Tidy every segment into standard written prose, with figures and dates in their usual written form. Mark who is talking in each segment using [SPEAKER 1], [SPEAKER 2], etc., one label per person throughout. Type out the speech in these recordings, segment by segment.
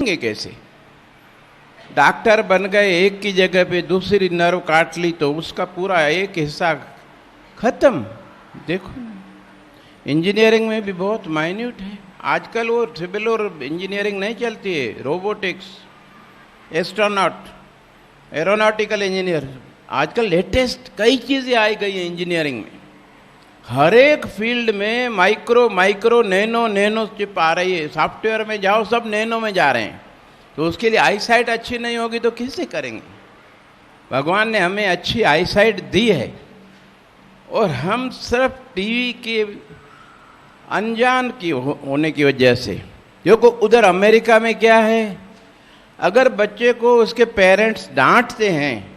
[SPEAKER 1] कैसे? डॉक्टर बन गए, एक की जगह पे दूसरी नर्व काट ली तो उसका पूरा एक हिस्सा खत्म। देखो इंजीनियरिंग में भी बहुत माइन्यूट है। आजकल वो सिविल और इंजीनियरिंग नहीं चलती है, रोबोटिक्स, एस्ट्रोनॉट, एरोनॉटिकल इंजीनियर, आजकल लेटेस्ट कई चीज़ें आई गई हैं इंजीनियरिंग में। हर एक फील्ड में माइक्रो नैनो चिप आ रही है। सॉफ्टवेयर में जाओ सब नैनो में जा रहे हैं। तो उसके लिए आईसाइट अच्छी नहीं होगी तो किससे करेंगे? भगवान ने हमें अच्छी आईसाइट दी है और हम सिर्फ टीवी के अनजान की होने की वजह से। देखो उधर अमेरिका में क्या है, अगर बच्चे को उसके पेरेंट्स डांटते हैं,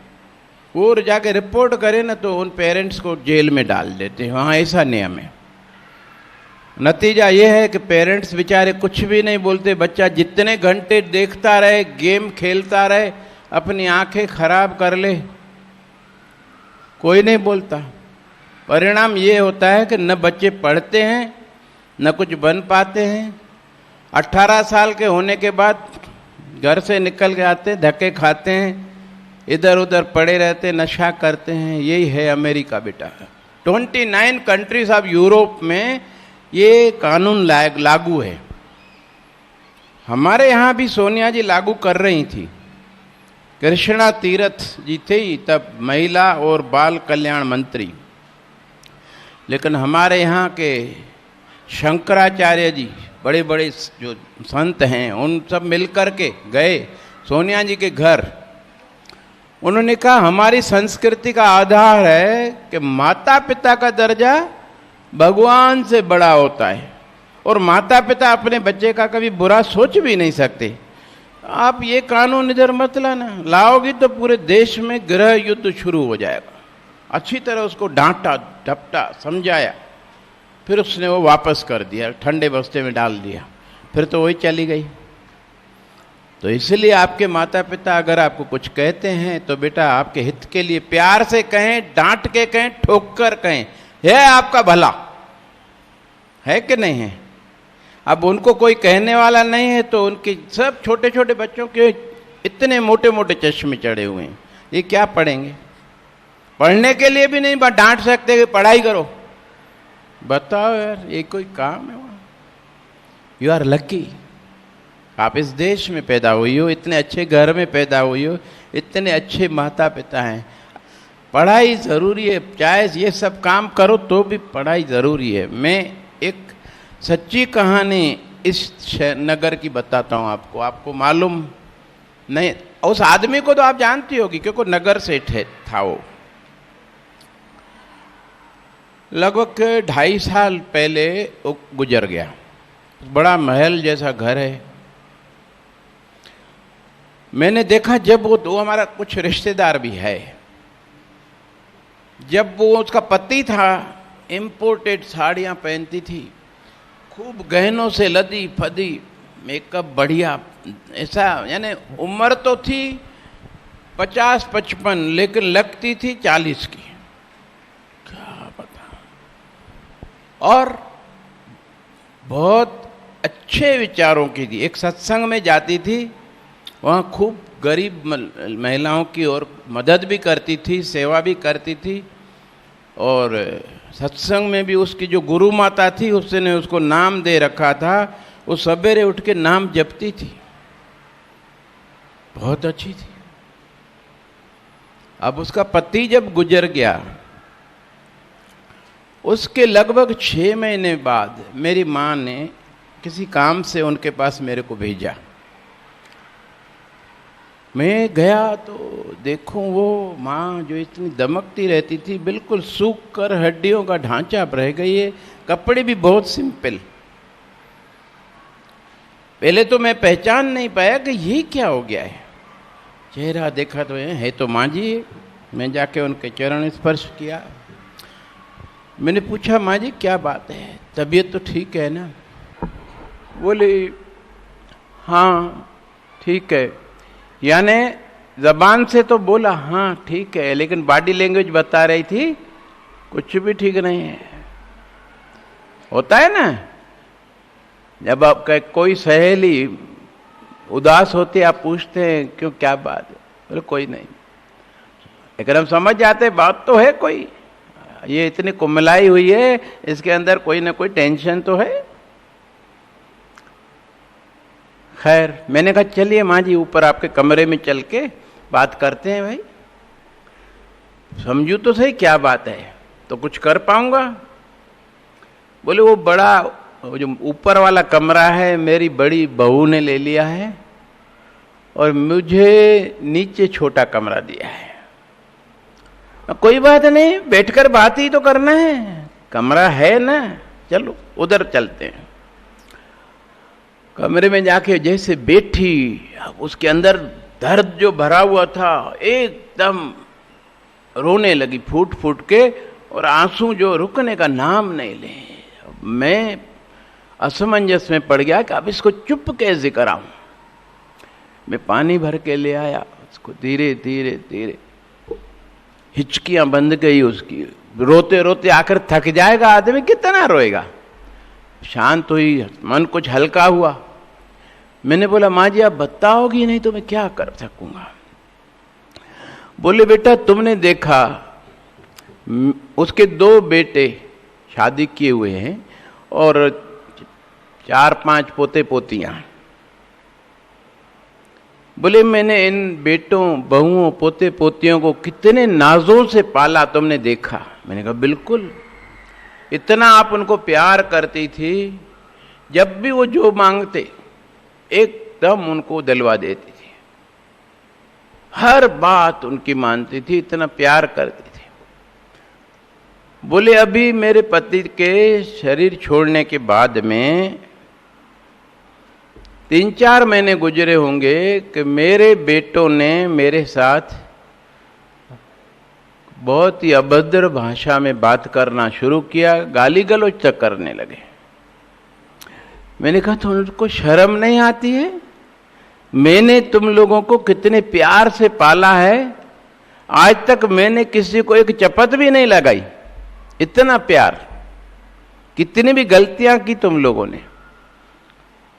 [SPEAKER 1] वो जाके रिपोर्ट करे ना तो उन पेरेंट्स को जेल में डाल देते हैं। वहाँ ऐसा नियम है। नतीजा ये है कि पेरेंट्स बेचारे कुछ भी नहीं बोलते। बच्चा जितने घंटे देखता रहे, गेम खेलता रहे, अपनी आंखें खराब कर ले, कोई नहीं बोलता। परिणाम ये होता है कि न बच्चे पढ़ते हैं न कुछ बन पाते हैं। 18 साल के होने के बाद घर से निकल के आते, धक्के खाते हैं, इधर उधर पड़े रहते, नशा करते हैं। यही है अमेरिका बेटा। 29 कंट्रीज ऑफ यूरोप में ये कानून लागू है। हमारे यहाँ भी सोनिया जी लागू कर रही थी। कृष्णा तीरथ जी थे तब महिला और बाल कल्याण मंत्री, लेकिन हमारे यहाँ के शंकराचार्य जी, बड़े बड़े जो संत हैं, उन सब मिलकर के गए सोनिया जी के घर। उन्होंने कहा हमारी संस्कृति का आधार है कि माता पिता का दर्जा भगवान से बड़ा होता है और माता पिता अपने बच्चे का कभी बुरा सोच भी नहीं सकते। आप ये कानून इधर मत लाना, लाओगी तो पूरे देश में गृह युद्ध शुरू हो जाएगा। अच्छी तरह उसको डांटा, डपटा, समझाया, फिर उसने वो वापस कर दिया, ठंडे बस्ते में डाल दिया, फिर तो वही चली गई। तो इसलिए आपके माता पिता अगर आपको कुछ कहते हैं तो बेटा आपके हित के लिए प्यार से कहें, डांट के कहें, ठोक कर कहें, है आपका भला है कि नहीं है। अब उनको कोई कहने वाला नहीं है तो उनके सब छोटे छोटे बच्चों के इतने मोटे मोटे चश्मे चढ़े हुए हैं, ये क्या पढ़ेंगे? पढ़ने के लिए भी नहीं डांट सकते कि पढ़ाई करो। बताओ यार, ये कोई काम है? वहाँ यू आर लकी, आप इस देश में पैदा हुई हो, इतने अच्छे घर में पैदा हुई हो, इतने अच्छे माता पिता हैं। पढ़ाई ज़रूरी है, चाहे ये सब काम करो तो भी पढ़ाई ज़रूरी है। मैं एक सच्ची कहानी इस नगर की बताता हूँ आपको, आपको मालूम नहीं। उस आदमी को तो आप जानती होगी क्योंकि नगर से था वो। लगभग 2.5 साल पहले वो गुजर गया। बड़ा महल जैसा घर है। मैंने देखा जब वो हमारा कुछ रिश्तेदार भी है, जब वो उसका पति था, इम्पोर्टेड साड़ियाँ पहनती थी, खूब गहनों से लदी फदी, मेकअप बढ़िया, ऐसा, यानी उम्र तो थी 50-55 लेकिन लगती थी 40 की, क्या पता। और बहुत अच्छे विचारों की थी। एक सत्संग में जाती थी, वहाँ खूब गरीब महिलाओं की और मदद भी करती थी, सेवा भी करती थी। और सत्संग में भी उसकी जो गुरु माता थी उसने उसको नाम दे रखा था, वो सवेरे उठ के नाम जपती थी, बहुत अच्छी थी। अब उसका पति जब गुजर गया, उसके लगभग 6 महीने बाद मेरी माँ ने किसी काम से उनके पास मेरे को भेजा। मैं गया तो देखूं वो माँ जो इतनी दमकती रहती थी, बिल्कुल सूख कर हड्डियों का ढांचा रह गई है, कपड़े भी बहुत सिंपल। पहले तो मैं पहचान नहीं पाया कि ये क्या हो गया है। चेहरा देखा तो है तो माँ जी। मैं जाके उनके चरण स्पर्श किया। मैंने पूछा माँ जी क्या बात है, तबीयत तो ठीक है ना? बोली हाँ ठीक है। यानी जबान से तो बोला हाँ ठीक है, लेकिन बॉडी लैंग्वेज बता रही थी कुछ भी ठीक नहीं है। होता है ना, जब आपका कोई सहेली उदास होते आप पूछते हैं क्यों, क्या बात है? बोले कोई नहीं। लेकिन हम समझ जाते बात तो है कोई, ये इतनी कुमलाई हुई है, इसके अंदर कोई ना कोई टेंशन तो है। खैर मैंने कहा चलिए माँ जी ऊपर आपके कमरे में चल के बात करते हैं भाई, समझू तो सही क्या बात है, तो कुछ कर पाऊंगा। बोले वो बड़ा, वो जो ऊपर वाला कमरा है मेरी बड़ी बहू ने ले लिया है और मुझे नीचे छोटा कमरा दिया है। कोई बात नहीं, बैठकर बात ही तो करना है, कमरा है ना, चलो उधर चलते हैं। कमरे में जाके जैसे बैठी, उसके अंदर दर्द जो भरा हुआ था एकदम रोने लगी फूट फूट के, और आंसू जो रुकने का नाम नहीं ले। मैं असमंजस में पड़ गया कि अब इसको चुप कैसे कराऊं। मैं पानी भर के ले आया, उसको धीरे धीरे धीरे, हिचकियां बंद गई उसकी, रोते रोते आकर थक जाएगा आदमी, कितना रोएगा। शांत हुई, मन कुछ हल्का हुआ। मैंने बोला माँ जी आप बताओगी नहीं तो मैं क्या कर सकूंगा। बोले बेटा तुमने देखा उसके 2 बेटे शादी किए हुए हैं और 4-5 पोते पोतियां। बोले मैंने इन बेटों बहुओं पोते पोतियों को कितने नाजों से पाला, तुमने देखा। मैंने कहा बिल्कुल, इतना आप उनको प्यार करती थी, जब भी वो जो मांगते एकदम उनको दिलवा देती थी, हर बात उनकी मानती थी, इतना प्यार करती थी। बोले अभी मेरे पति के शरीर छोड़ने के बाद में 3-4 महीने गुजरे होंगे कि मेरे बेटों ने मेरे साथ बहुत ही अभद्र भाषा में बात करना शुरू किया, गाली गलौज तक करने लगे। मैंने कहा तो उनको शर्म नहीं आती है? मैंने तुम लोगों को कितने प्यार से पाला है, आज तक मैंने किसी को एक चपत भी नहीं लगाई, इतना प्यार। कितनी भी गलतियां की तुम लोगों ने,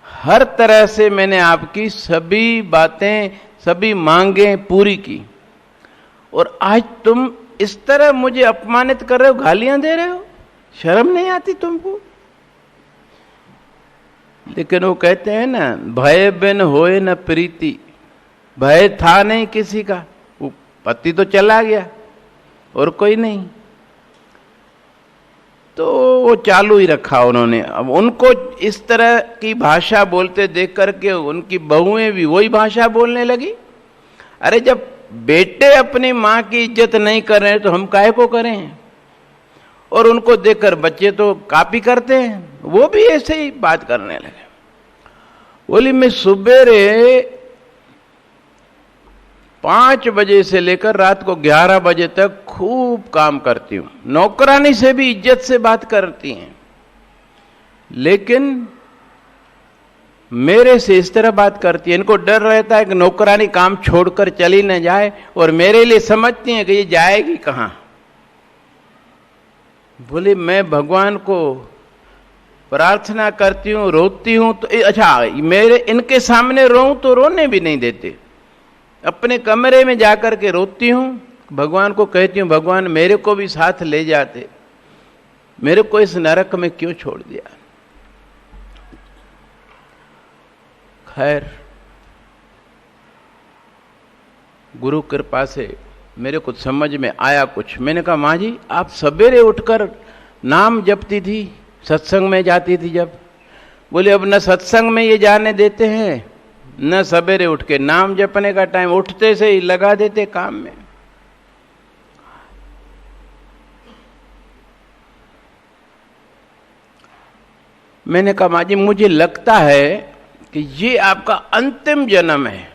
[SPEAKER 1] हर तरह से मैंने आपकी सभी बातें, सभी मांगें पूरी की, और आज तुम इस तरह मुझे अपमानित कर रहे हो, गालियां दे रहे हो, शर्म नहीं आती तुमको? लेकिन वो कहते हैं ना, भय बिन होए न प्रीति। भय था नहीं किसी का, वो पति तो चला गया और कोई नहीं, तो वो चालू ही रखा उन्होंने। अब उनको इस तरह की भाषा बोलते देख करके उनकी बहुएं भी वही भाषा बोलने लगी। अरे जब बेटे अपनी माँ की इज्जत नहीं कर रहे हैं तो हम काहे को करें? और उनको देखकर बच्चे तो कॉपी करते हैं, वो भी ऐसे ही बात करने लगे। बोली मैं सुबेरे 5 बजे से लेकर रात को 11 बजे तक खूब काम करती हूं, नौकरानी से भी इज्जत से बात करती हैं, लेकिन मेरे से इस तरह बात करती है। इनको डर रहता है कि नौकरानी काम छोड़कर चली न जाए, और मेरे लिए समझती हैं कि ये जाएगी कहां। बोले मैं भगवान को प्रार्थना करती हूं, रोती हूं, तो अच्छा मेरे इनके सामने रोऊं तो रोने भी नहीं देते, अपने कमरे में जाकर के रोती हूं, भगवान को कहती हूं भगवान मेरे को भी साथ ले जाते, मेरे को इस नरक में क्यों छोड़ दिया। खैर गुरु कृपा से मेरे को समझ में आया कुछ। मैंने कहा माँ जी आप सवेरे उठकर नाम जपती थी, सत्संग में जाती थी जब। बोले अब न सत्संग में ये जाने देते हैं, न सवेरे उठ के नाम जपने का टाइम, उठते से ही लगा देते काम में। मैंने कहा माँ जी मुझे लगता है कि ये आपका अंतिम जन्म है,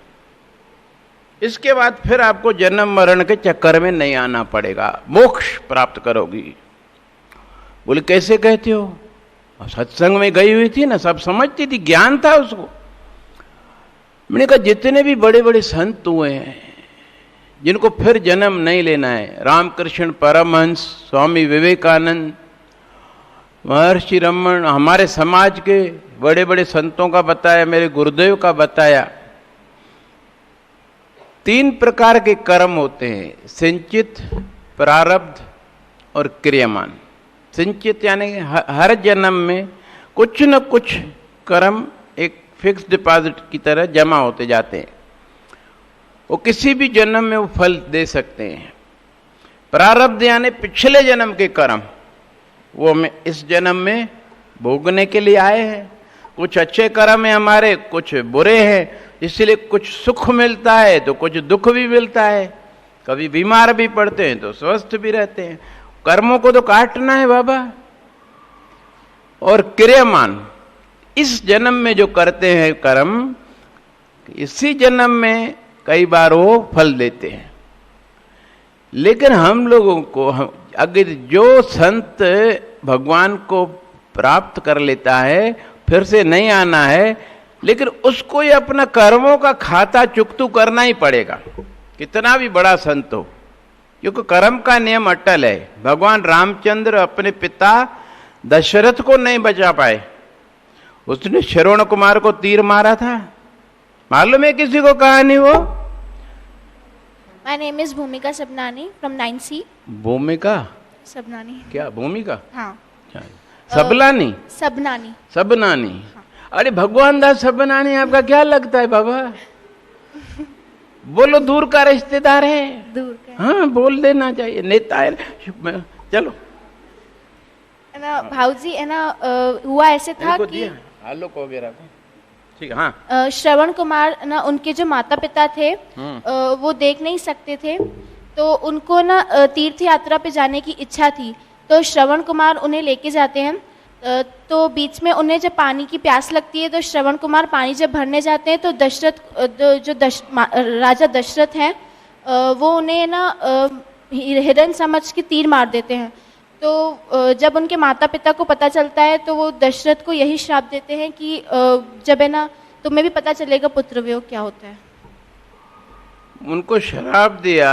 [SPEAKER 1] इसके बाद फिर आपको जन्म मरण के चक्कर में नहीं आना पड़ेगा, मोक्ष प्राप्त करोगी। बोले कैसे कहते हो? सत्संग में गई हुई थी ना, सब समझती थी, ज्ञान था उसको। मैंने कहा जितने भी बड़े बड़े संत हुए हैं जिनको फिर जन्म नहीं लेना है, रामकृष्ण परमहंस, स्वामी विवेकानंद, महर्षि रमन, हमारे समाज के बड़े बड़े संतों का बताया, मेरे गुरुदेव का बताया, तीन प्रकार के कर्म होते हैं, संचित, प्रारब्ध और क्रियमान। संचित यानी हर जन्म में कुछ न कुछ कर्म एक फिक्स डिपॉजिट की तरह जमा होते जाते हैं, वो किसी भी जन्म में वो फल दे सकते हैं। प्रारब्ध यानी पिछले जन्म के कर्म, वो हमें इस जन्म में भोगने के लिए आए हैं। कुछ अच्छे कर्म है हमारे, कुछ बुरे हैं, इसलिए कुछ सुख मिलता है तो कुछ दुख भी मिलता है। कभी बीमार भी पड़ते हैं तो स्वस्थ भी रहते हैं। कर्मों को तो काटना है बाबा। और क्रियमान, इस जन्म में जो करते हैं कर्म, इसी जन्म में कई बार वो फल देते हैं। लेकिन हम लोगों को, अगर जो संत भगवान को प्राप्त कर लेता है, फिर से नहीं आना है, लेकिन उसको ये अपना कर्मों का खाता चुकतू करना ही पड़ेगा, कितना भी बड़ा संत हो, क्योंकि कर्म का नियम अटल है। भगवान रामचंद्र अपने पिता दशरथ को नहीं बचा पाए, उसने श्रवण कुमार को तीर मारा था। मालूम है किसी को कहानी वो?
[SPEAKER 2] My name is Bhumika Sabnani from 9C.
[SPEAKER 1] भूमिका
[SPEAKER 2] सबनानी।
[SPEAKER 1] क्या? भूमिका?
[SPEAKER 2] हाँ।
[SPEAKER 1] सबलानी?
[SPEAKER 2] सबनानी।
[SPEAKER 1] सबनानी। हाँ। अरे भगवान दास सबनानी आपका क्या लगता है बाबा? बोलो, दूर का रिश्तेदार है।
[SPEAKER 2] दूर का।
[SPEAKER 1] हाँ, बोल देना चाहिए, नेता है। चलो
[SPEAKER 2] है ना भाऊजी, है ना हुआ ऐसे था कि
[SPEAKER 1] आलोक वगैरह को, ठीक है। हाँ,
[SPEAKER 2] श्रवण कुमार ना, उनके जो माता पिता थे वो देख नहीं सकते थे, तो उनको ना तीर्थ यात्रा पे जाने की इच्छा थी। तो श्रवण कुमार उन्हें लेके जाते हैं। तो बीच में उन्हें जब पानी की प्यास लगती है, तो श्रवण कुमार पानी जब भरने जाते हैं, तो राजा दशरथ हैं, वो उन्हें ना हिरण समझ के तीर मार देते हैं। तो जब उनके माता पिता को पता चलता है, तो वो दशरथ को यही श्राप देते हैं कि जब है ना तुम्हें भी पता चलेगा पुत्र वियोग क्या होता है।
[SPEAKER 1] उनको श्राप दिया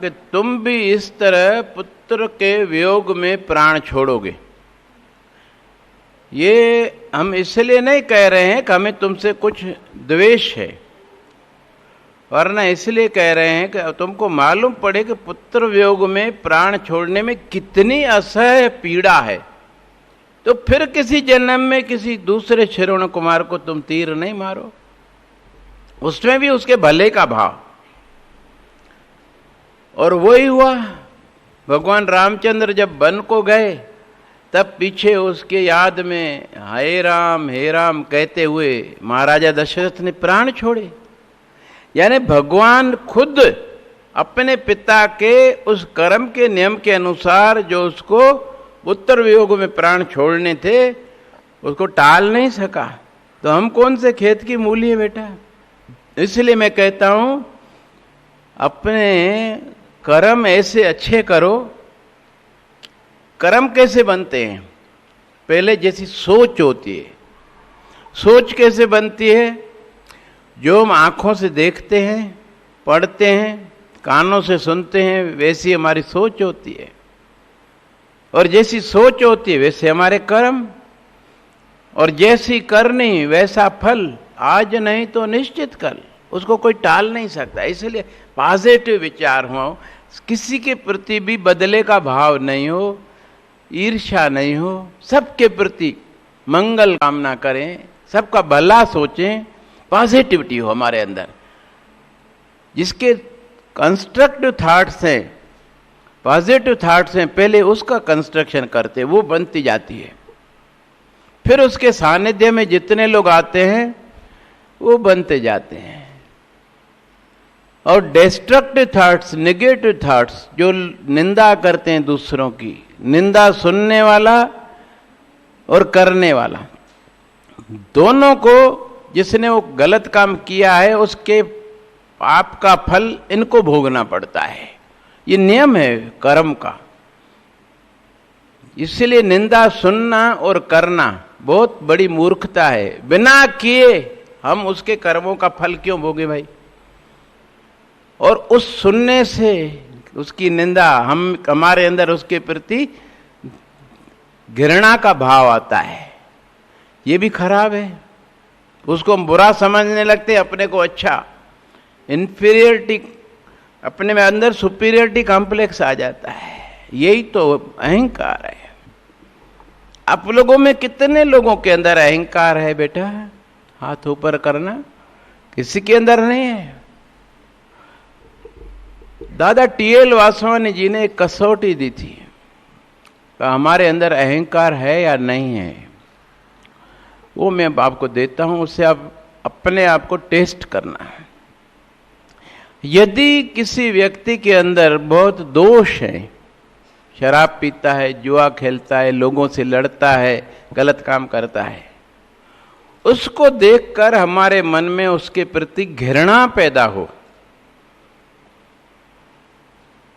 [SPEAKER 1] कि तुम भी इस तरह पुत्र के वियोग में प्राण छोड़ोगे। ये हम इसलिए नहीं कह रहे हैं कि हमें तुमसे कुछ द्वेष है, वरना इसलिए कह रहे हैं कि तुमको मालूम पड़े कि पुत्र वियोग में प्राण छोड़ने में कितनी असह्य पीड़ा है, तो फिर किसी जन्म में किसी दूसरे श्रवण कुमार को तुम तीर नहीं मारो, उसमें भी उसके भले का भाव। और वही हुआ। भगवान रामचंद्र जब वन को गए, तब पीछे उसके याद में हे राम कहते हुए महाराजा दशरथ ने प्राण छोड़े। यानी भगवान खुद अपने पिता के उस कर्म के नियम के अनुसार जो उसको पुत्र वियोग में प्राण छोड़ने थे, उसको टाल नहीं सका। तो हम कौन से खेत की मूली है बेटा? इसलिए मैं कहता हूं, अपने कर्म ऐसे अच्छे करो। कर्म कैसे बनते हैं? पहले जैसी सोच होती है। सोच कैसे बनती है? जो हम आंखों से देखते हैं, पढ़ते हैं, कानों से सुनते हैं, वैसी हमारी सोच होती है। और जैसी सोच होती है वैसे हमारे कर्म, और जैसी करनी वैसा फल, आज नहीं तो निश्चित कल, उसको कोई टाल नहीं सकता। इसलिए पॉजिटिव विचार हो, किसी के प्रति भी बदले का भाव नहीं हो, ईर्ष्या नहीं हो, सबके प्रति मंगल कामना करें, सबका भला सोचें, पॉजिटिविटी हो हमारे अंदर। जिसके कंस्ट्रक्टिव थॉट्स हैं, पॉजिटिव थॉट्स हैं, पहले उसका कंस्ट्रक्शन करते, वो बनती जाती है। फिर उसके सानिध्य में जितने लोग आते हैं वो बनते जाते हैं। और डिस्ट्रक्टिव थॉट्स, नेगेटिव थॉट्स, जो निंदा करते हैं दूसरों की, निंदा सुनने वाला और करने वाला, दोनों को, जिसने वो गलत काम किया है उसके पाप का फल इनको भोगना पड़ता है। ये नियम है कर्म का। इसलिए निंदा सुनना और करना बहुत बड़ी मूर्खता है। बिना किए हम उसके कर्मों का फल क्यों भोगे भाई? और उस सुनने से उसकी निंदा, हमारे अंदर उसके प्रति घृणा का भाव आता है, ये भी खराब है। उसको हम बुरा समझने लगते, अपने को अच्छा। इन्फीरियरिटी, अपने में अंदर सुपीरियरिटी कॉम्प्लेक्स आ जाता है। यही तो अहंकार है। आप लोगों में कितने लोगों के अंदर अहंकार है बेटा? हाथ ऊपर करना। किसी के अंदर नहीं है। दादा टीएल वासवानी जी ने एक कसौटी दी थी, हमारे अंदर अहंकार है या नहीं है। वो मैं आपको देता हूं, उससे आप अपने आप को टेस्ट करना है। यदि किसी व्यक्ति के अंदर बहुत दोष है, शराब पीता है, जुआ खेलता है, लोगों से लड़ता है, गलत काम करता है, उसको देखकर हमारे मन में उसके प्रति घृणा पैदा हो,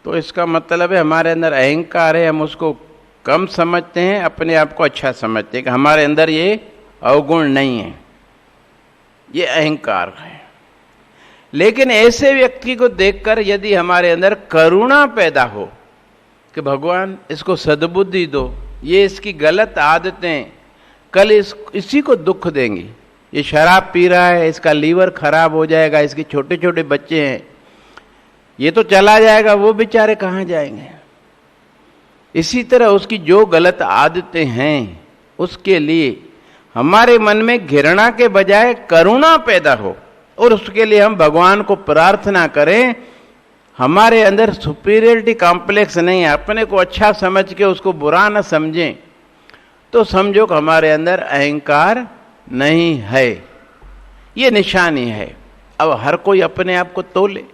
[SPEAKER 1] तो इसका मतलब है हमारे अंदर अहंकार है। हम उसको कम समझते हैं, अपने आप को अच्छा समझते हैं कि हमारे अंदर ये अवगुण नहीं है, ये अहंकार है। लेकिन ऐसे व्यक्ति को देखकर यदि हमारे अंदर करुणा पैदा हो कि भगवान इसको सद्बुद्धि दो, ये इसकी गलत आदतें कल इसी को दुख देंगी, ये शराब पी रहा है, इसका लीवर खराब हो जाएगा, इसके छोटे छोटे बच्चे हैं, ये तो चला जाएगा, वो बेचारे कहाँ जाएंगे। इसी तरह उसकी जो गलत आदतें हैं उसके लिए हमारे मन में घृणा के बजाय करुणा पैदा हो, और उसके लिए हम भगवान को प्रार्थना करें। हमारे अंदर सुपीरियरिटी कॉम्प्लेक्स नहीं है, अपने को अच्छा समझ के उसको बुरा न समझें, तो समझो कि हमारे अंदर अहंकार नहीं है। ये निशानी है। अब हर कोई अपने आप को तोले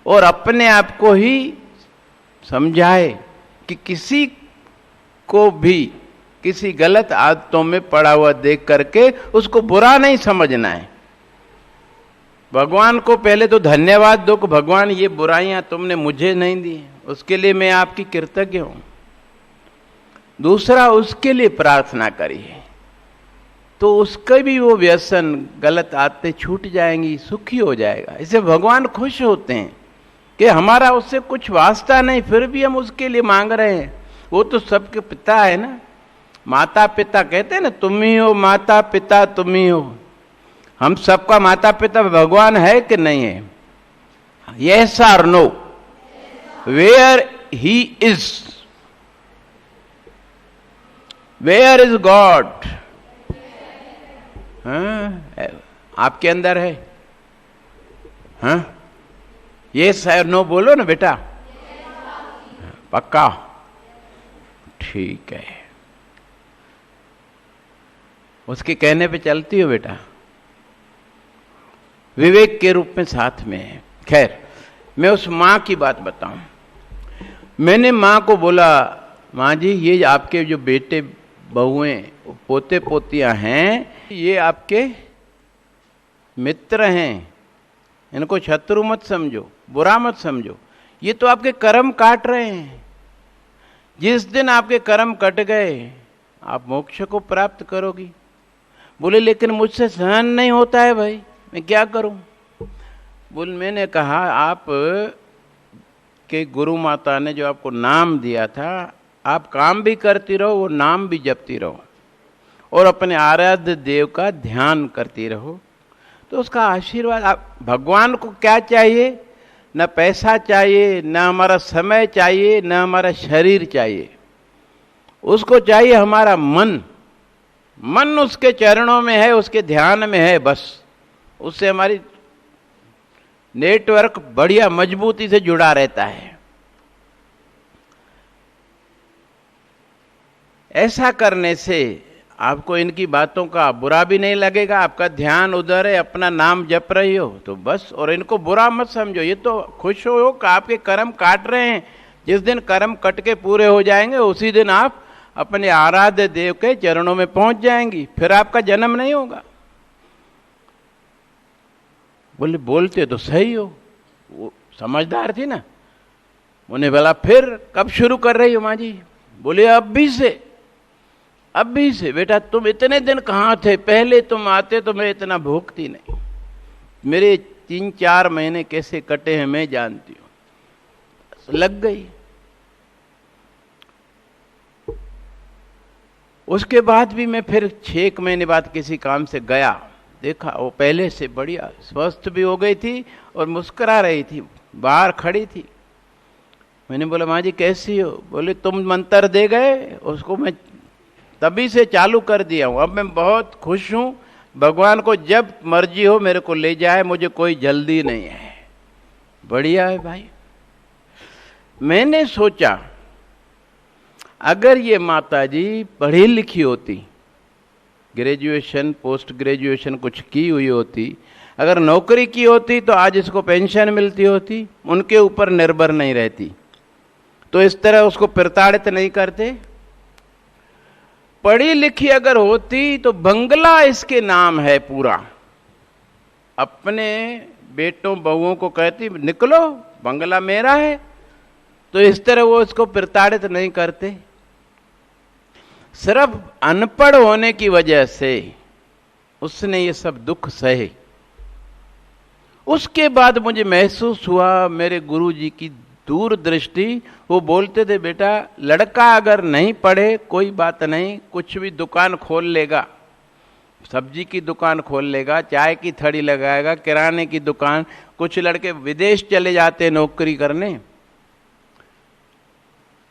[SPEAKER 1] और अपने आप को ही समझाए कि किसी को भी किसी गलत आदतों में पड़ा हुआ देख करके उसको बुरा नहीं समझना है। भगवान को पहले तो धन्यवाद दो कि भगवान ये बुराइयां तुमने मुझे नहीं दी, उसके लिए मैं आपकी कृतज्ञ हूं। दूसरा, उसके लिए प्रार्थना करिए, तो उसका भी वो व्यसन गलत आदतें छूट जाएंगी, सुखी हो जाएगा। इससे भगवान खुश होते हैं कि हमारा उससे कुछ वास्ता नहीं, फिर भी हम उसके लिए मांग रहे हैं। वो तो सबके पिता है ना, माता पिता कहते हैं ना, तुम ही हो माता पिता, तुम ही हो। हम सबका माता पिता भगवान है कि नहीं है? यस और no? Where he is, where is God? आपके अंदर है? हाँ, यस और नो बोलो ना बेटा, पक्का? ठीक है, उसके कहने पे चलती हो बेटा, विवेक के रूप में साथ में है। खैर, मैं उस माँ की बात बताऊं। मैंने माँ को बोला, माँ जी ये आपके जो बेटे बहुएं पोते पोतियां हैं, ये आपके मित्र हैं, इनको शत्रु मत समझो, बुरा मत समझो, ये तो आपके कर्म काट रहे हैं। जिस दिन आपके कर्म कट गए आप मोक्ष को प्राप्त करोगी। बोले लेकिन मुझसे सहन नहीं होता है भाई, मैं क्या करूं? बोले, मैंने कहा आप के गुरु माता ने जो आपको नाम दिया था, आप काम भी करती रहो, वो नाम भी जपती रहो, और अपने आराध्य देव का ध्यान करती रहो, तो उसका आशीर्वाद। आप भगवान को क्या चाहिए? न पैसा चाहिए, न हमारा समय चाहिए, न हमारा शरीर चाहिए, उसको चाहिए हमारा मन। मन उसके चरणों में है, उसके ध्यान में है, बस उससे हमारी नेटवर्क बढ़िया मजबूती से जुड़ा रहता है। ऐसा करने से आपको इनकी बातों का बुरा भी नहीं लगेगा, आपका ध्यान उधर है, अपना नाम जप रही हो तो बस, और इनको बुरा मत समझो। ये तो खुश हो कि आपके कर्म काट रहे हैं। जिस दिन कर्म कट के पूरे हो जाएंगे उसी दिन आप अपने आराध्य देव के चरणों में पहुंच जाएंगी, फिर आपका जन्म नहीं होगा। बोले बोलते तो सही हो, वो समझदार थी ना। उन्हें बोला फिर कब शुरू कर रही हो माँ जी? बोले अभी से। अभी से? बेटा तुम इतने दिन कहाँ थे? पहले तुम आते तो मैं इतना भूखती नहीं। मेरे 3-4 महीने कैसे कटे हैं मैं जानती हूँ। लग गई। उसके बाद भी मैं फिर 6 महीने बाद किसी काम से गया, देखा वो पहले से बढ़िया स्वस्थ भी हो गई थी और मुस्कुरा रही थी, बाहर खड़ी थी। मैंने बोला माँ जी कैसी हो? बोले तुम मंत्र दे गए, उसको मैं तभी से चालू कर दिया हूँ, अब मैं बहुत खुश हूँ। भगवान को जब मर्जी हो मेरे को ले जाए, मुझे कोई जल्दी नहीं है। बढ़िया है भाई। मैंने सोचा अगर ये माता जी पढ़ी लिखी होती, ग्रेजुएशन पोस्ट ग्रेजुएशन कुछ की हुई होती, अगर नौकरी की होती तो आज इसको पेंशन मिलती होती, उनके ऊपर निर्भर नहीं रहती, तो इस तरह उसको प्रताड़ित नहीं करते। पढ़ी लिखी अगर होती तो बंगला इसके नाम है पूरा, अपने बेटों बहुओं को कहती निकलो बंगला मेरा है, तो इस तरह वो इसको प्रताड़ित नहीं करते। सिर्फ अनपढ़ होने की वजह से उसने ये सब दुख सहे। उसके बाद मुझे महसूस हुआ मेरे गुरुजी की दूरदृष्टि। वो बोलते थे बेटा लड़का अगर नहीं पढ़े कोई बात नहीं, कुछ भी दुकान खोल लेगा, सब्जी की दुकान खोल लेगा, चाय की थड़ी लगाएगा, किराने की दुकान। कुछ लड़के विदेश चले जाते नौकरी करने,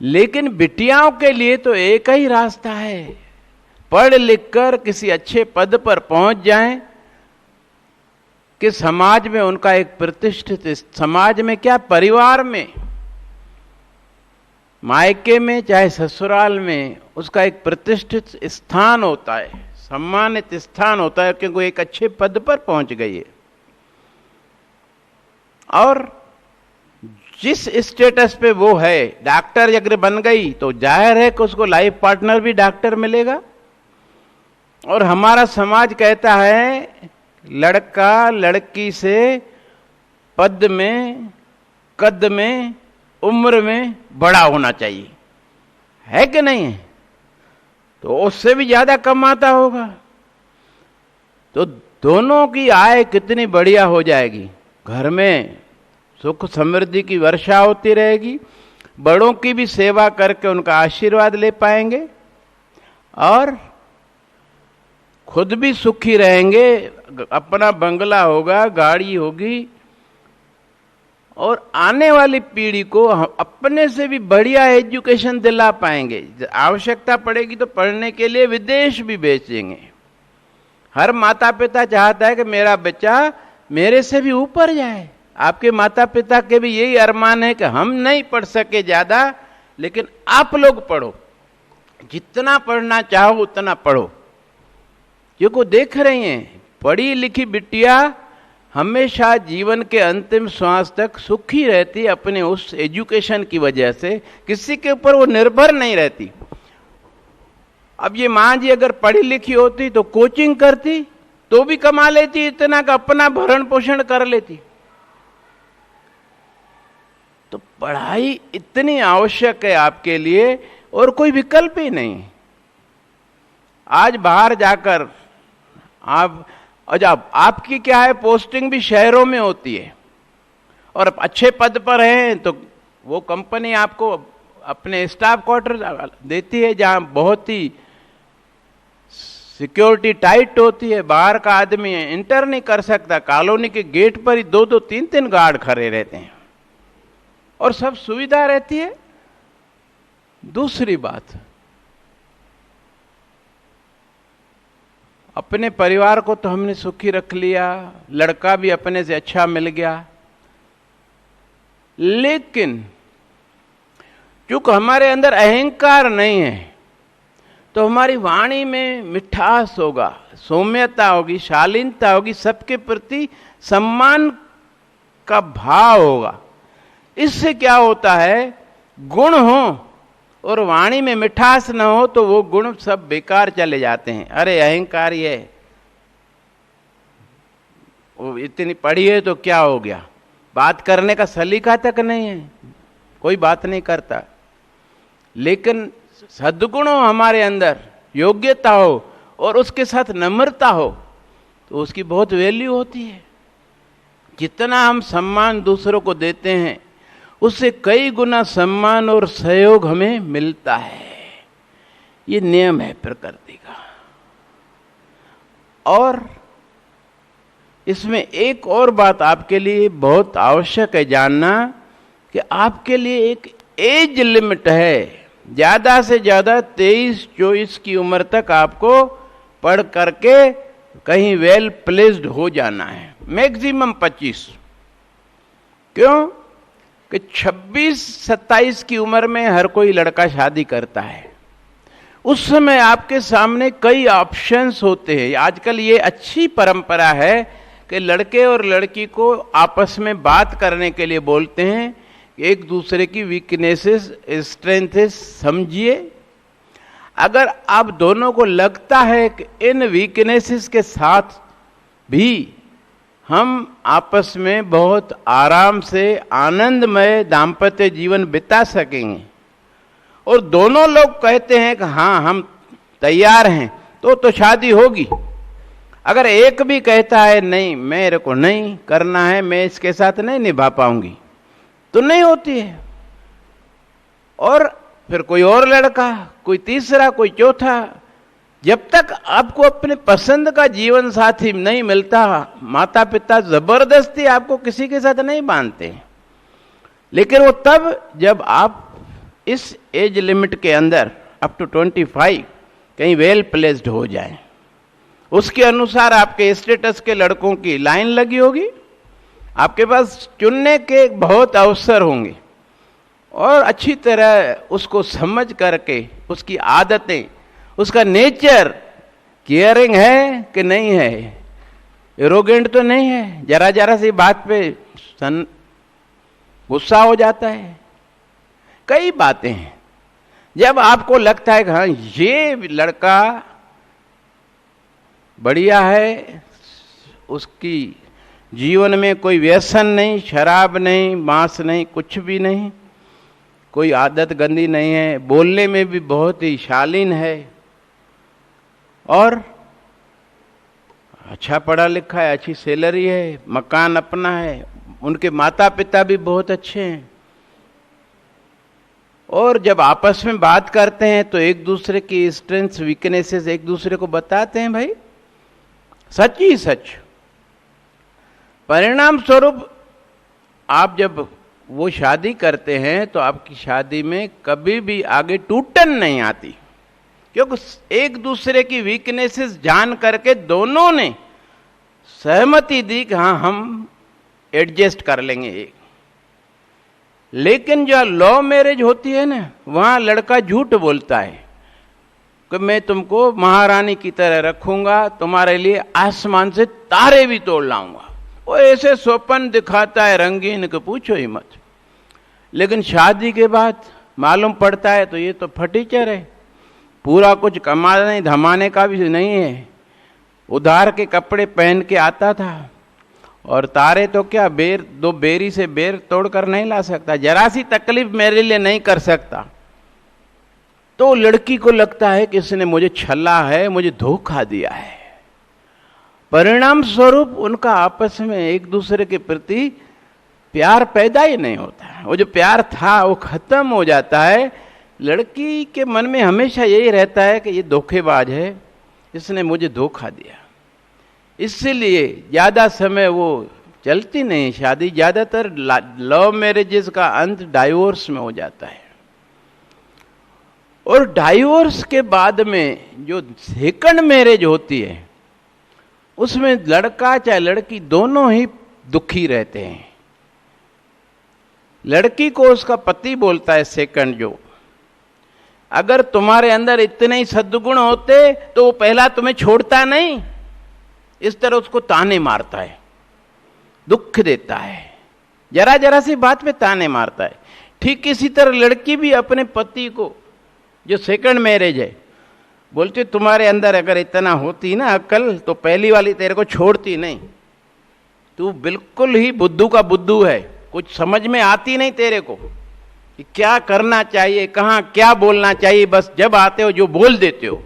[SPEAKER 1] लेकिन बिटियाओं के लिए तो एक ही रास्ता है, पढ़ लिख कर किसी अच्छे पद पर पहुंच जाएं कि समाज में उनका एक प्रतिष्ठित, समाज में क्या परिवार में, मायके में चाहे ससुराल में, उसका एक प्रतिष्ठित स्थान होता है, सम्मानित स्थान होता है, क्योंकि एक अच्छे पद पर पहुंच गई है। और जिस स्टेटस पे वो है, डॉक्टर अगर बन गई तो जाहिर है कि उसको लाइफ पार्टनर भी डॉक्टर मिलेगा। और हमारा समाज कहता है लड़का लड़की से पद में, कद में, उम्र में बड़ा होना चाहिए, है कि नहीं है? तो उससे भी ज्यादा कमाता होगा, तो दोनों की आय कितनी बढ़िया हो जाएगी, घर में सुख समृद्धि की वर्षा होती रहेगी, बड़ों की भी सेवा करके उनका आशीर्वाद ले पाएंगे और खुद भी सुखी रहेंगे, अपना बंगला होगा, गाड़ी होगी, और आने वाली पीढ़ी को अपने से भी बढ़िया एजुकेशन दिला पाएंगे। आवश्यकता पड़ेगी तो पढ़ने के लिए विदेश भी भेजेंगे। हर माता पिता चाहता है कि मेरा बच्चा मेरे से भी ऊपर जाए। आपके माता पिता के भी यही अरमान है कि हम नहीं पढ़ सके ज्यादा, लेकिन आप लोग पढ़ो, जितना पढ़ना चाहो उतना पढ़ो, क्योंकि देख रही हैं पढ़ी लिखी बिटिया हमेशा जीवन के अंतिम श्वास तक सुखी रहती, अपने उस एजुकेशन की वजह से किसी के ऊपर वो निर्भर नहीं रहती। अब ये माँ जी अगर पढ़ी लिखी होती तो कोचिंग करती तो भी कमा लेती इतना कि अपना भरण पोषण कर लेती। तो पढ़ाई इतनी आवश्यक है आपके लिए और कोई विकल्प ही नहीं। आज बाहर जाकर आप, जब आपकी क्या है, पोस्टिंग भी शहरों में होती है और अच्छे पद पर हैं तो वो कंपनी आपको अपने स्टाफ क्वार्टर देती है, जहां बहुत ही सिक्योरिटी टाइट होती है, बाहर का आदमी इंटर नहीं कर सकता, कॉलोनी के गेट पर ही 2-2, 3-3 गार्ड खड़े रहते हैं और सब सुविधा रहती है। दूसरी बात, अपने परिवार को तो हमने सुखी रख लिया, लड़का भी अपने से अच्छा मिल गया, लेकिन चूंकि हमारे अंदर अहंकार नहीं है तो हमारी वाणी में मिठास होगा, सौम्यता होगी, शालीनता होगी, सबके प्रति सम्मान का भाव होगा। इससे क्या होता है, गुण हो और वाणी में मिठास न हो तो वो गुण सब बेकार चले जाते हैं। अरे अहंकार ये, वो इतनी पढ़ी है तो क्या हो गया, बात करने का सलीका तक नहीं है, कोई बात नहीं करता। लेकिन सद्गुण हो हमारे अंदर, योग्यता हो और उसके साथ नम्रता हो तो उसकी बहुत वैल्यू होती है। जितना हम सम्मान दूसरों को देते हैं उससे कई गुना सम्मान और सहयोग हमें मिलता है। ये नियम है प्रकृति का। और इसमें एक और बात आपके लिए बहुत आवश्यक है जानना कि आपके लिए एक एज लिमिट है। ज्यादा से ज्यादा 23-24 की उम्र तक आपको पढ़ करके कहीं वेल प्लेस्ड हो जाना है, मैक्सिमम 25। क्यों कि 26-27 की उम्र में हर कोई लड़का शादी करता है। उस समय आपके सामने कई ऑप्शंस होते हैं। आजकल ये अच्छी परंपरा है कि लड़के और लड़की को आपस में बात करने के लिए बोलते हैं, एक दूसरे की वीकनेसेस स्ट्रेंथेस समझिए। अगर आप दोनों को लगता है कि इन वीकनेसेस के साथ भी हम आपस में बहुत आराम से आनंदमय दाम्पत्य जीवन बिता सकेंगे, और दोनों लोग कहते हैं कि हाँ हम तैयार हैं, तो शादी होगी। अगर एक भी कहता है नहीं मेरे को नहीं करना है, मैं इसके साथ नहीं निभा पाऊंगी, तो नहीं होती है। और फिर कोई और लड़का, कोई तीसरा, कोई चौथा, जब तक आपको अपने पसंद का जीवन साथी नहीं मिलता, माता पिता जबरदस्ती आपको किसी के साथ नहीं बांधते। लेकिन वो तब जब आप इस एज लिमिट के अंदर अप टू 25 कहीं वेल प्लेस्ड हो जाए, उसके अनुसार आपके स्टेटस के लड़कों की लाइन लगी होगी, आपके पास चुनने के बहुत अवसर होंगे, और अच्छी तरह उसको समझ करके उसकी आदतें, उसका नेचर केयरिंग है कि नहीं है, एरोगेंट तो नहीं है, जरा जरा सी बात पे गुस्सा हो जाता है। कई बातें हैं। जब आपको लगता है कि हाँ ये लड़का बढ़िया है, उसकी जीवन में कोई व्यसन नहीं, शराब नहीं, मांस नहीं, कुछ भी नहीं, कोई आदत गंदी नहीं है, बोलने में भी बहुत ही शालीन है, और अच्छा पढ़ा लिखा है, अच्छी सैलरी है, मकान अपना है, उनके माता पिता भी बहुत अच्छे हैं, और जब आपस में बात करते हैं तो एक दूसरे की स्ट्रेंथ्स वीकनेसेस एक दूसरे को बताते हैं, भाई सच ही सच। परिणाम स्वरूप आप जब वो शादी करते हैं तो आपकी शादी में कभी भी आगे टूटन नहीं आती, क्योंकि एक दूसरे की वीकनेसेस जान करके दोनों ने सहमति दी कि हाँ हम एडजस्ट कर लेंगे। लेकिन जो लव मैरिज होती है ना, वहां लड़का झूठ बोलता है कि मैं तुमको महारानी की तरह रखूंगा, तुम्हारे लिए आसमान से तारे भी तोड़ लाऊंगा। वो ऐसे स्वप्न दिखाता है रंगीन कि पूछो ही मत। लेकिन शादी के बाद मालूम पड़ता है तो ये तो फटीचर है, पूरा कुछ कमाने धमाने का भी नहीं है, उधार के कपड़े पहन के आता था, और तारे तो क्या दो बेरी से बेर तोड़कर नहीं ला सकता, जरा सी तकलीफ मेरे लिए नहीं कर सकता। तो लड़की को लगता है कि इसने मुझे छला है, मुझे धोखा दिया है। परिणाम स्वरूप उनका आपस में एक दूसरे के प्रति प्यार पैदा ही नहीं होता। वो जो प्यार था वो खत्म हो जाता है। लड़की के मन में हमेशा यही रहता है कि ये धोखेबाज है, इसने मुझे धोखा दिया। इसलिए ज्यादा समय वो चलती नहीं शादी, ज्यादातर लव मैरिजेस का अंत डाइवोर्स में हो जाता है। और डाइवोर्स के बाद में जो सेकंड मैरिज होती है उसमें लड़का चाहे लड़की दोनों ही दुखी रहते हैं। लड़की को उसका पति बोलता है सेकंड जो, अगर तुम्हारे अंदर इतने ही सद्गुण होते तो वो पहला तुम्हें छोड़ता नहीं। इस तरह उसको ताने मारता है, दुख देता है, जरा जरा सी बात पे ताने मारता है। ठीक इसी तरह लड़की भी अपने पति को जो सेकंड मैरिज है बोलती तुम्हारे अंदर अगर इतना होती ना अक्ल तो पहली वाली तेरे को छोड़ती नहीं, तू बिल्कुल ही बुद्धू का बुद्धू है, कुछ समझ में आती नहीं तेरे को कि क्या करना चाहिए, कहाँ क्या बोलना चाहिए, बस जब आते हो जो बोल देते हो,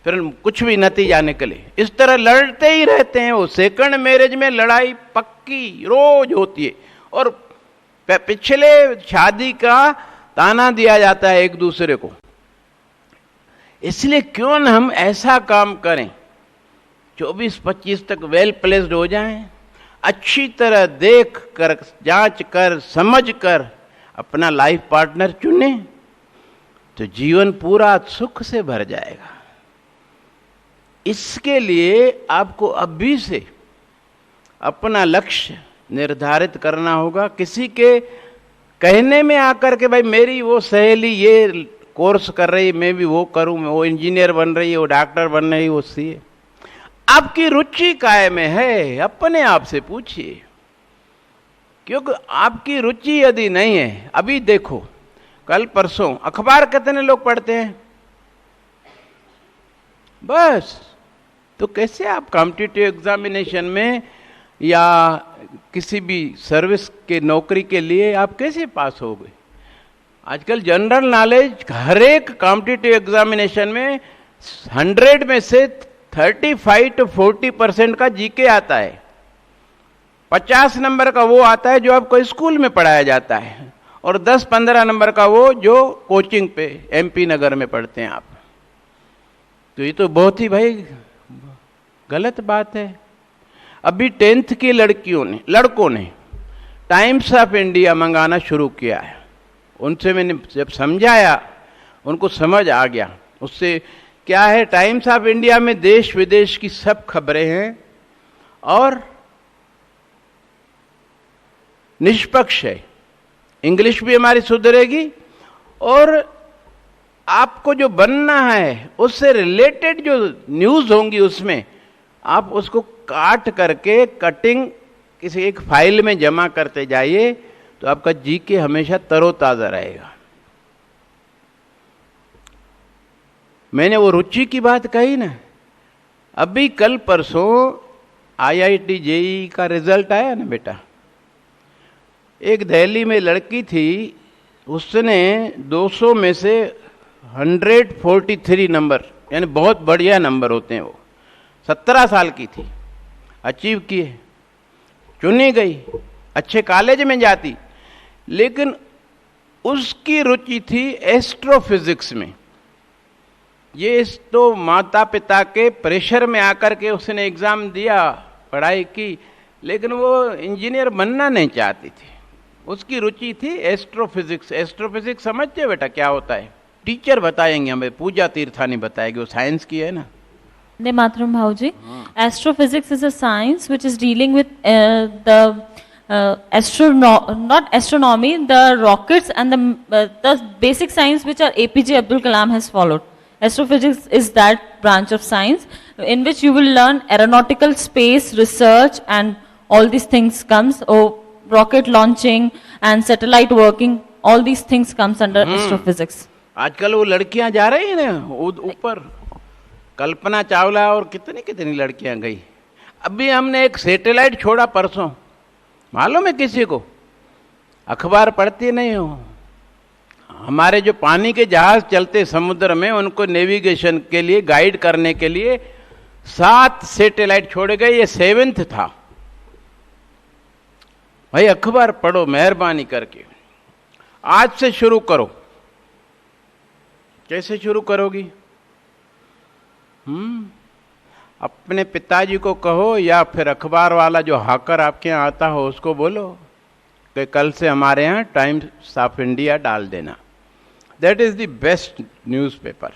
[SPEAKER 1] फिर कुछ भी नतीजा निकले। इस तरह लड़ते ही रहते हैं। वो सेकंड मैरिज में लड़ाई पक्की रोज होती है, और पिछले शादी का ताना दिया जाता है एक दूसरे को। इसलिए क्यों न हम ऐसा काम करें 24-25 तक वेल प्लेस्ड हो जाएं, अच्छी तरह देख कर, जांच कर, समझ कर अपना लाइफ पार्टनर चुने, तो जीवन पूरा सुख से भर जाएगा। इसके लिए आपको अभी से अपना लक्ष्य निर्धारित करना होगा। किसी के कहने में आकर के भाई मेरी वो सहेली ये कोर्स कर रही, मैं भी वो करूं, मैं वो इंजीनियर बन रही है, वो डॉक्टर बन रही है, वो सीए। आपकी रुचि काय में है, अपने आप से पूछिए। क्योंकि आपकी रुचि यदि नहीं है, अभी देखो कल परसों अखबार कितने लोग पढ़ते हैं? बस। तो कैसे आप कॉम्पिटिटिव एग्जामिनेशन में या किसी भी सर्विस के नौकरी के लिए आप कैसे पास हो गए? आजकल जनरल नॉलेज हर एक कॉम्पिटिटिव एग्जामिनेशन में 100 में से 35 to 40% का जीके आता है। 50 नंबर का वो आता है जो आपको स्कूल में पढ़ाया जाता है, और 10-15 नंबर का वो जो कोचिंग पे एमपी नगर में पढ़ते हैं आप। तो ये तो बहुत ही भाई गलत बात है। अभी 10th की लड़कों ने टाइम्स ऑफ इंडिया मंगाना शुरू किया है। उनसे मैंने जब समझाया, उनको समझ आ गया। उससे क्या है, टाइम्स ऑफ इंडिया में देश विदेश की सब खबरें हैं और निष्पक्ष है। इंग्लिश भी हमारी सुधरेगी और आपको जो बनना है उससे रिलेटेड जो न्यूज होंगी उसमें आप उसको काट करके कटिंग किसी एक फाइल में जमा करते जाइए, तो आपका जीके हमेशा तरोताजा रहेगा। मैंने वो रुचि की बात कही ना, अभी कल परसों आईआईटी जेईई का रिजल्ट आया ना बेटा। एक दिल्ली में लड़की थी, उसने 200 में से 143 नंबर, यानी बहुत बढ़िया नंबर होते हैं वो, 17 साल की थी, अचीव किए, चुनी गई, अच्छे कॉलेज में जाती। लेकिन उसकी रुचि थी एस्ट्रोफिजिक्स में। ये तो माता पिता के प्रेशर में आकर के उसने एग्जाम दिया, पढ़ाई की, लेकिन वो इंजीनियर बनना नहीं चाहती थी। उसकी रुचि थी एस्ट्रोफिजिक्स। एस्ट्रोफिजिक्स समझते हो बेटा क्या होता है? टीचर बताएंगे हमें, पूजा तीर्थानी बताएगी, वो साइंस की है ना।
[SPEAKER 3] Vande Mataram Bhauji. Astrophysics is a science which is dealing with not astronomy, the rockets and the basic science which our APJ Abdul Kalam has followed. Astrophysics is that branch of science in which you will learn aeronautical space research and all these things comes, rocket launching and satellite working, all these things comes under astrophysics.
[SPEAKER 1] आजकल वो लड़कियां जा रही हैं ना ऊपर, कल्पना चावला और कितनी कितनी लड़कियां गई। अभी हमने एक सैटेलाइट छोड़ा परसों, मालूम है किसी को? अखबार पढ़ती नहीं हो? हमारे जो पानी के जहाज चलते समुद्र में, उनको नेविगेशन के लिए, गाइड करने के लिए 7 सैटेलाइट छोड़े गए, ये 7th था। भाई अखबार पढ़ो मेहरबानी करके, आज से शुरू करो। कैसे शुरू करोगी? अपने पिताजी को कहो या फिर अखबार वाला जो हाकर आपके यहाँ आता हो उसको बोलो कि कल से हमारे यहाँ टाइम्स ऑफ इंडिया डाल देना। That is the best newspaper.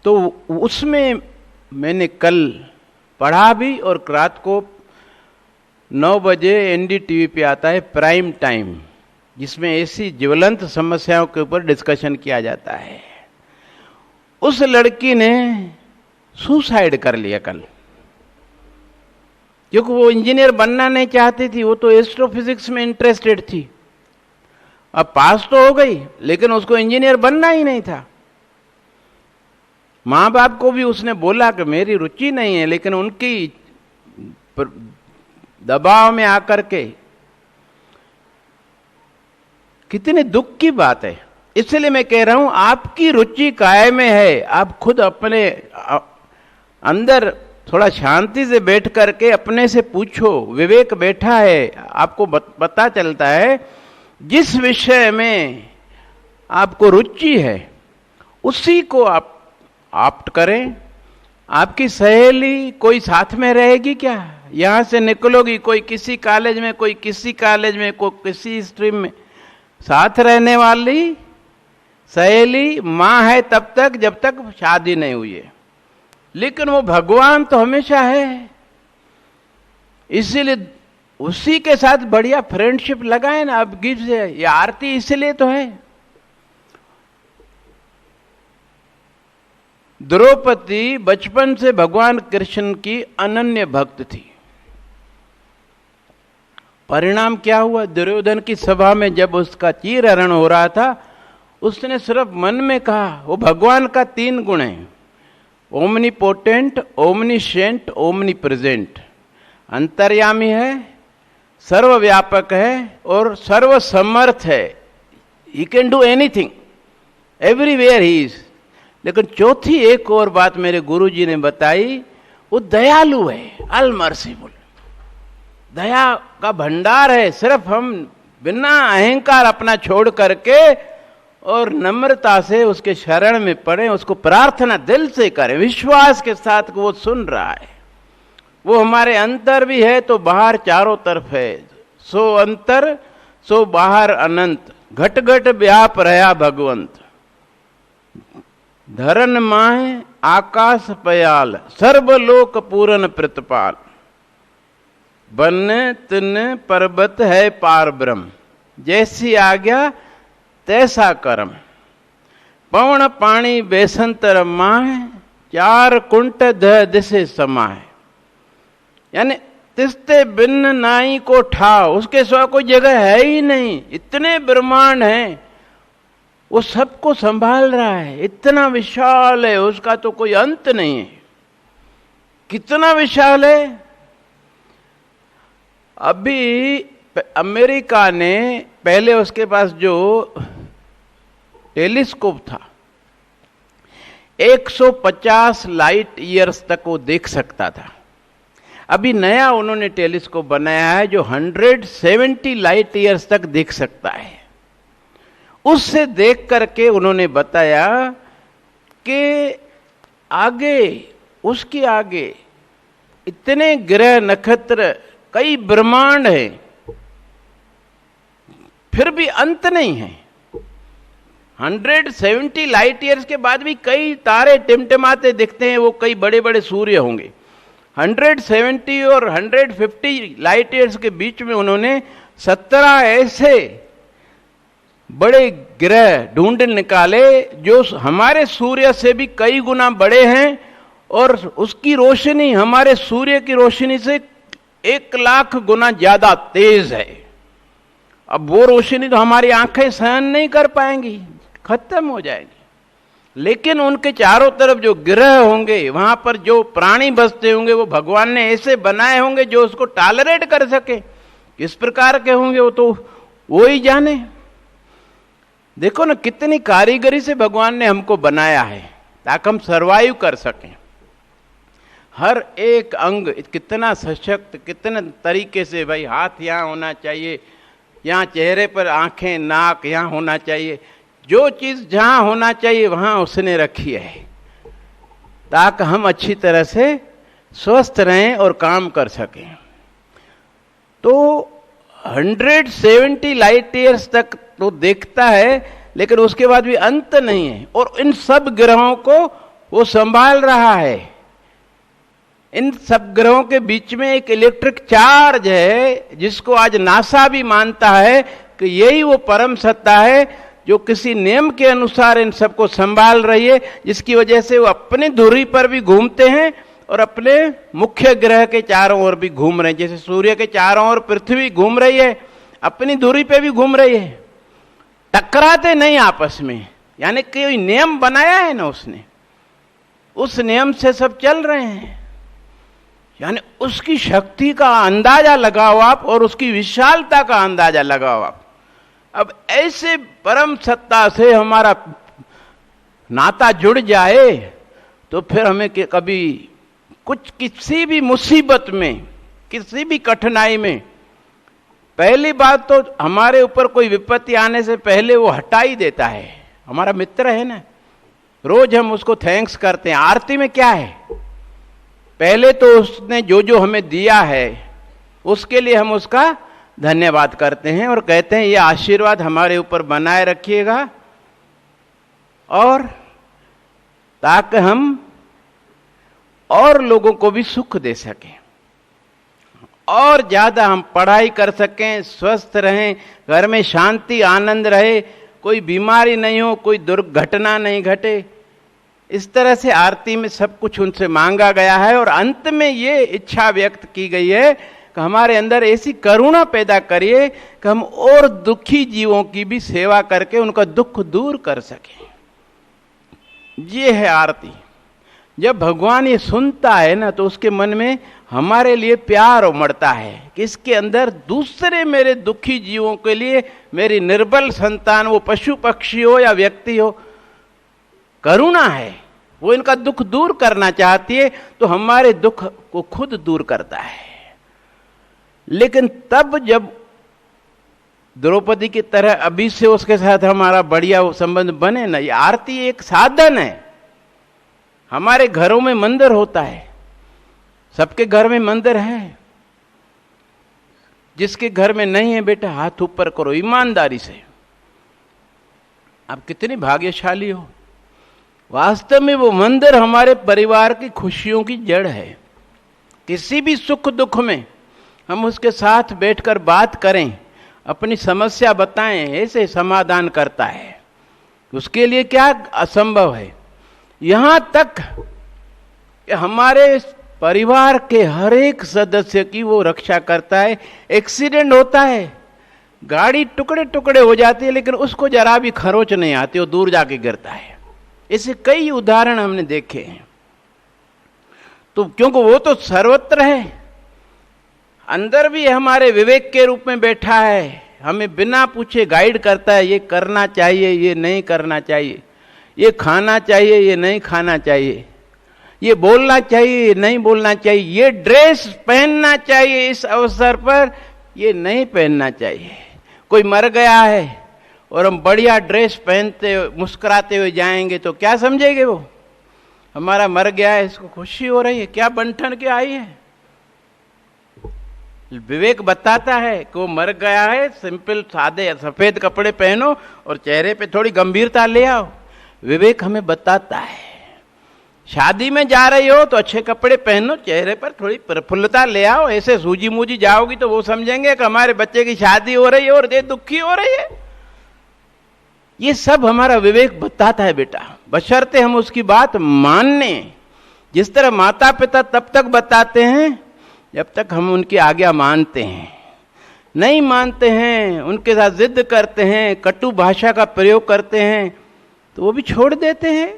[SPEAKER 1] तो उसमें मैंने कल पढ़ा भी, और रात को 9 बजे एनडीटीवी पे आता है प्राइम टाइम, जिसमें ऐसी ज्वलंत समस्याओं के ऊपर डिस्कशन किया जाता है। उस लड़की ने सुसाइड कर लिया कल, क्योंकि वो इंजीनियर बनना नहीं चाहती थी, वो तो एस्ट्रोफिजिक्स में इंटरेस्टेड थी। अब पास तो हो गई, लेकिन उसको इंजीनियर बनना ही नहीं था। माँ बाप को भी उसने बोला कि मेरी रुचि नहीं है, लेकिन उनकी दबाव में आकर के, कितने दुख की बात है। इसलिए मैं कह रहा हूं, आपकी रुचि काय में है, आप खुद अपने अंदर थोड़ा शांति से बैठ करके अपने से पूछो। विवेक बैठा है, आपको पता चलता है जिस विषय में आपको रुचि है उसी को आप ऑप्ट करें आपकी सहेली कोई साथ में रहेगी क्या? यहां से निकलोगी, कोई किसी कॉलेज में, कोई किसी कॉलेज में, कोई किसी स्ट्रीम में, साथ रहने वाली सहेली मां है तब तक जब तक शादी नहीं हुई है। लेकिन वो भगवान तो हमेशा है, इसीलिए उसी के साथ बढ़िया फ्रेंडशिप लगाए ना। अब गीत से ये आरती इसलिए तो है। द्रौपदी बचपन से भगवान कृष्ण की अनन्य भक्त थी। परिणाम क्या हुआ? दुर्योधन की सभा में जब उसका चीरहरण हो रहा था, उसने सिर्फ मन में कहा, वो भगवान का 3 गुण है, ओमनीपोटेंट, ओमनीशेंट, ओमनी प्रेजेंट। अंतर्यामी है, सर्वव्यापक है और सर्वसमर्थ है। He can do anything, everywhere he is. लेकिन चौथी एक और बात मेरे गुरुजी ने बताई, वो दयालु है, अल मर्सीफुल, दया का भंडार है। सिर्फ हम बिना अहंकार अपना छोड़ करके और नम्रता से उसके शरण में पड़े, उसको प्रार्थना दिल से करें, विश्वास के साथ वो सुन रहा है। वो हमारे अंतर भी है तो बाहर चारों तरफ है। सो अंतर सो बाहर अनंत, घट घट व्याप रहा भगवंत। धरन माहे आकाश पयाल, सर्वलोक पूरन प्रतिपाल। बन तिन पर्वत है पार ब्रह्म, जैसी आज्ञा तैसा कर्म। पवन पानी बेसंतर माहे, 4 कुंट ध दिसे समाए। यानी तिस्ते बिन्न नाई को ठाव, उसके सिवा कोई जगह है ही नहीं। इतने ब्रह्मांड हैं, वो सबको संभाल रहा है, इतना विशाल है, उसका तो कोई अंत नहीं है। कितना विशाल है। अभी अमेरिका ने पहले उसके पास जो टेलीस्कोप था, 150 लाइट ईयर्स तक वो देख सकता था। अभी नया उन्होंने टेलीस्कोप बनाया है जो 170 लाइट ईयर्स तक देख सकता है। उससे देख करके उन्होंने बताया कि आगे, उसके आगे इतने ग्रह नक्षत्र, कई ब्रह्मांड हैं, फिर भी अंत नहीं है। 170 लाइट ईयर्स के बाद भी कई तारे टिमटिमाते दिखते हैं, वो कई बड़े बड़े सूर्य होंगे। 170 और 150 लाइट ईयर्स के बीच में उन्होंने 17 ऐसे बड़े ग्रह ढूंढ निकाले जो हमारे सूर्य से भी कई गुना बड़े हैं और उसकी रोशनी हमारे सूर्य की रोशनी से 1 लाख गुना ज्यादा तेज है। अब वो रोशनी तो हमारी आंखें सहन नहीं कर पाएंगी, खत्म हो जाएगी। लेकिन उनके चारों तरफ जो ग्रह होंगे, वहां पर जो प्राणी बसते होंगे, वो भगवान ने ऐसे बनाए होंगे जो उसको टॉलरेट कर सके। किस प्रकार के होंगे वो तो वो ही जाने। देखो ना, कितनी कारीगरी से भगवान ने हमको बनाया है ताकि हम सरवाइव कर सकें। हर एक अंग कितना सशक्त, कितने तरीके से, भाई हाथ यहाँ होना चाहिए, यहाँ चेहरे पर आंखें, नाक यहाँ होना चाहिए। जो चीज जहां होना चाहिए वहां उसने रखी है ताकि हम अच्छी तरह से स्वस्थ रहें और काम कर सकें। तो 170 लाइट ईयर्स तक तो देखता है, लेकिन उसके बाद भी अंत नहीं है। और इन सब ग्रहों को वो संभाल रहा है। इन सब ग्रहों के बीच में एक इलेक्ट्रिक चार्ज है जिसको आज नासा भी मानता है कि यही वो परम सत्ता है जो किसी नियम के अनुसार इन सबको संभाल रही है, जिसकी वजह से वो अपनी धुरी पर भी घूमते हैं और अपने मुख्य ग्रह के चारों ओर भी घूम रहे हैं। जैसे सूर्य के चारों ओर पृथ्वी घूम रही है, अपनी धुरी पे भी घूम रही है, टकराते नहीं आपस में। यानी कोई नियम बनाया है ना उसने, उस नियम से सब चल रहे हैं। यानी उसकी शक्ति का अंदाजा लगाओ आप और उसकी विशालता का अंदाजा लगाओ आप। अब ऐसे परम सत्ता से हमारा नाता जुड़ जाए तो फिर हमें कभी कुछ, किसी भी मुसीबत में, किसी भी कठिनाई में, पहली बात तो हमारे ऊपर कोई विपत्ति आने से पहले वो हटा ही देता है। हमारा मित्र है ना, रोज हम उसको थैंक्स करते हैं। आरती में क्या है? पहले तो उसने जो जो हमें दिया है उसके लिए हम उसका धन्यवाद करते हैं और कहते हैं ये आशीर्वाद हमारे ऊपर बनाए रखिएगा, और ताकि हम और लोगों को भी सुख दे सकें और ज्यादा हम पढ़ाई कर सकें, स्वस्थ रहें, घर में शांति आनंद रहे, कोई बीमारी नहीं हो, कोई दुर्घटना नहीं घटे। इस तरह से आरती में सब कुछ उनसे मांगा गया है और अंत में ये इच्छा व्यक्त की गई है कि हमारे अंदर ऐसी करुणा पैदा करिए कि हम और दुखी जीवों की भी सेवा करके उनका दुख दूर कर सकें। ये है आरती। जब भगवान ये सुनता है ना तो उसके मन में हमारे लिए प्यार उमड़ता है कि इसके अंदर दूसरे मेरे दुखी जीवों के लिए, मेरी निर्बल संतान, वो पशु पक्षी हो या व्यक्ति हो, करुणा है, वो इनका दुख दूर करना चाहती है, तो हमारे दुख को खुद दूर करता है। लेकिन तब जब द्रौपदी की तरह अभी से उसके साथ हमारा बढ़िया संबंध बने ना, ये आरती एक साधन है। हमारे घरों में मंदिर होता है, सबके घर में मंदिर है। जिसके घर में नहीं है बेटा हाथ ऊपर करो ईमानदारी से, आप कितनी भाग्यशाली हो। वास्तव में वो मंदिर हमारे परिवार की खुशियों की जड़ है। किसी भी सुख दुख में हम उसके साथ बैठकर बात करें, अपनी समस्या बताएं, ऐसे समाधान करता है। उसके लिए क्या असंभव है। यहां तक कि हमारे परिवार के हर एक सदस्य की वो रक्षा करता है। एक्सीडेंट होता है, गाड़ी टुकड़े टुकड़े हो जाती है, लेकिन उसको जरा भी खरोच नहीं आती, वो दूर जाके गिरता है। ऐसे कई उदाहरण हमने देखे हैं। तो क्योंकि वो तो सर्वत्र है, अंदर भी हमारे विवेक के रूप में बैठा है, हमें बिना पूछे गाइड करता है, ये करना चाहिए, ये नहीं करना चाहिए, ये खाना चाहिए, ये नहीं खाना चाहिए, ये बोलना चाहिए, ये नहीं बोलना चाहिए, ये ड्रेस पहनना चाहिए इस अवसर पर, ये नहीं पहनना चाहिए। कोई मर गया है और हम बढ़िया ड्रेस पहनते मुस्कुराते हुए जाएंगे तो क्या समझेंगे वो हमारा मर गया है, इसको खुशी हो रही है, क्या बंठन के आई है। विवेक बताता है कि वो मर गया है, सिंपल सादे सफेद कपड़े पहनो और चेहरे पे थोड़ी गंभीरता ले आओ। विवेक हमें बताता है। शादी में जा रही हो तो अच्छे कपड़े पहनो, चेहरे पर थोड़ी प्रफुल्लता ले आओ। ऐसे सूजी मूजी जाओगी तो वो समझेंगे कि हमारे बच्चे की शादी हो रही है और ये दुखी हो रही है। ये सब हमारा विवेक बताता है बेटा, बशर्ते हम उसकी बात मानने। जिस तरह माता पिता तब तक बताते हैं जब तक हम उनकी आज्ञा मानते हैं। नहीं मानते हैं, उनके साथ जिद करते हैं, कटु भाषा का प्रयोग करते हैं, तो वो भी छोड़ देते हैं।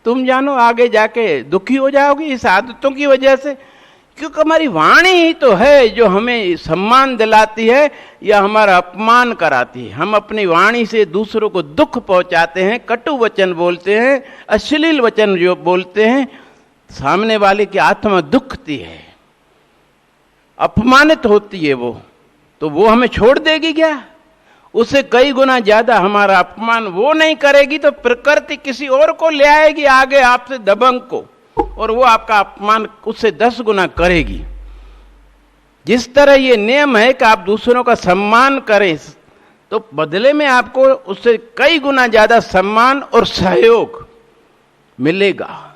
[SPEAKER 1] तुम जानो आगे जाके दुखी हो जाओगी इस आदतों की वजह से, क्योंकि हमारी वाणी ही तो है जो हमें सम्मान दिलाती है या हमारा अपमान कराती है। हम अपनी वाणी से दूसरों को दुख पहुंचाते हैं, कटु वचन बोलते हैं, अश्लील वचन जो बोलते हैं, सामने वाले की आत्मा दुखती है, अपमानित होती है वो, तो वो हमें छोड़ देगी क्या? उससे कई गुना ज्यादा हमारा अपमान वो नहीं करेगी तो प्रकृति किसी और को ले आएगी आगे आपसे दबंग को, और वो आपका अपमान उससे 10 गुना करेगी। जिस तरह ये नियम है कि आप दूसरों का सम्मान करें तो बदले में आपको उससे कई गुना ज्यादा सम्मान और सहयोग मिलेगा।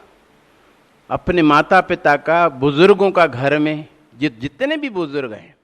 [SPEAKER 1] अपने माता पिता का, बुजुर्गों का घर में जितने भी बुजुर्ग हैं